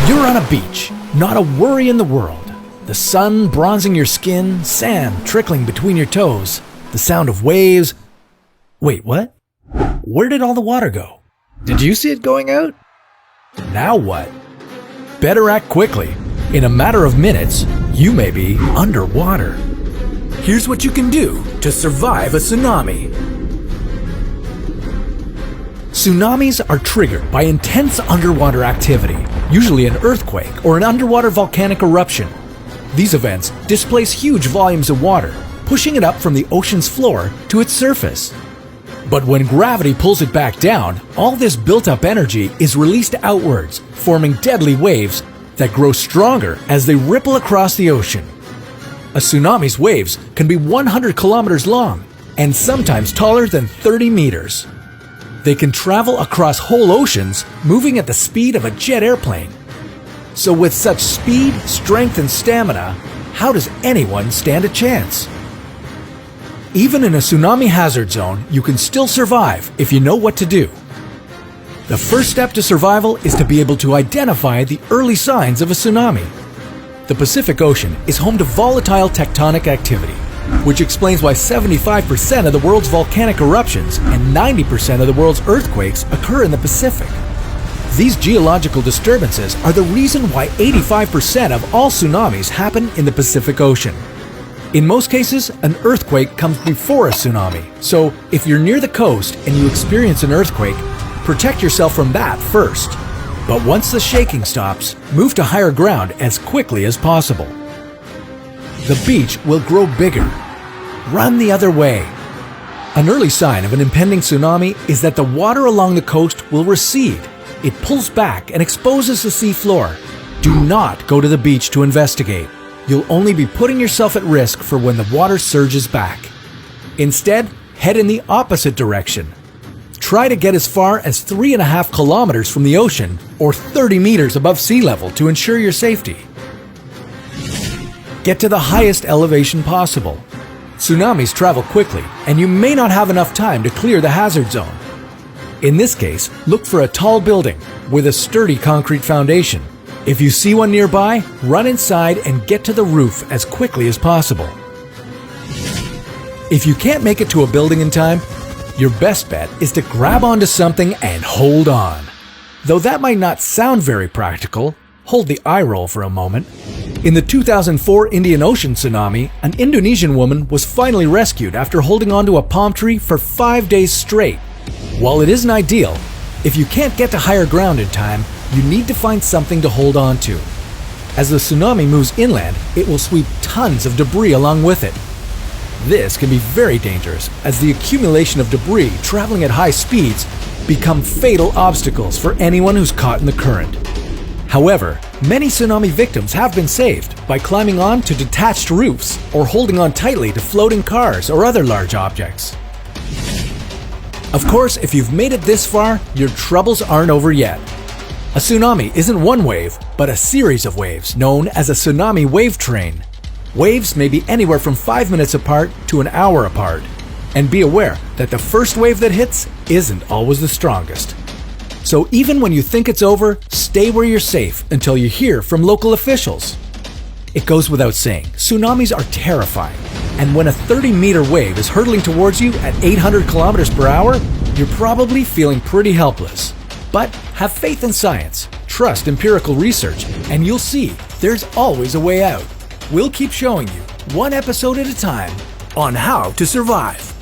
You're on a beach, not a worry in the world. The sun bronzing your skin, sand trickling between your toes, the sound of waves. Wait, what? Where did all the water go? Did you see it going out? Now what? Better act quickly. In a matter of minutes, you may be underwater. Here's what you can do to survive a tsunami. Tsunamis are triggered by intense underwater activity, usually an earthquake or an underwater volcanic eruption. These events displace huge volumes of water, pushing it up from the ocean's floor to its surface. But when gravity pulls it back down, all this built-up energy is released outwards, forming deadly waves that grow stronger as they ripple across the ocean. A tsunami's waves can be 100 kilometers long and sometimes taller than 30 meters. They can travel across whole oceans, moving at the speed of a jet airplane. So with such speed, strength, and stamina, how does anyone stand a chance? Even in a tsunami hazard zone, you can still survive if you know what to do. The first step to survival is to be able to identify the early signs of a tsunami. The Pacific Ocean is home to volatile tectonic activity, which explains why 75% of the world's volcanic eruptions and 90% of the world's earthquakes occur in the Pacific. These geological disturbances are the reason why 85% of all tsunamis happen in the Pacific Ocean. In most cases, an earthquake comes before a tsunami, so if you're near the coast and you experience an earthquake, protect yourself from that first. But once the shaking stops, move to higher ground as quickly as possible. The beach will grow bigger. Run the other way. An early sign of an impending tsunami is that the water along the coast will recede. It pulls back and exposes the seafloor. Do not go to the beach to investigate. You'll only be putting yourself at risk for when the water surges back. Instead, head in the opposite direction. Try to get as far as 3.5 kilometers from the ocean or 30 meters above sea level to ensure your safety. Get to the highest elevation possible. Tsunamis travel quickly, and you may not have enough time to clear the hazard zone. In this case, look for a tall building with a sturdy concrete foundation. If you see one nearby, run inside and get to the roof as quickly as possible. If you can't make it to a building in time, your best bet is to grab onto something and hold on. Though that might not sound very practical, hold the eye roll for a moment. In the 2004 Indian Ocean tsunami, an Indonesian woman was finally rescued after holding onto a palm tree for 5 days straight. While it isn't ideal, if you can't get to higher ground in time, you need to find something to hold on to. As the tsunami moves inland, it will sweep tons of debris along with it. This can be very dangerous as the accumulation of debris traveling at high speeds become fatal obstacles for anyone who's caught in the current. However, many tsunami victims have been saved by climbing on to detached roofs or holding on tightly to floating cars or other large objects. Of course, if you've made it this far, your troubles aren't over yet. A tsunami isn't one wave, but a series of waves known as a tsunami wave train. Waves may be anywhere from 5 minutes apart to an hour apart. And be aware that the first wave that hits isn't always the strongest. So even when you think it's over, stay where you're safe until you hear from local officials. It goes without saying, tsunamis are terrifying. And when a 30-meter wave is hurtling towards you at 800 kilometers per hour, you're probably feeling pretty helpless. But have faith in science, trust empirical research, and you'll see there's always a way out. We'll keep showing you, one episode at a time, on how to survive.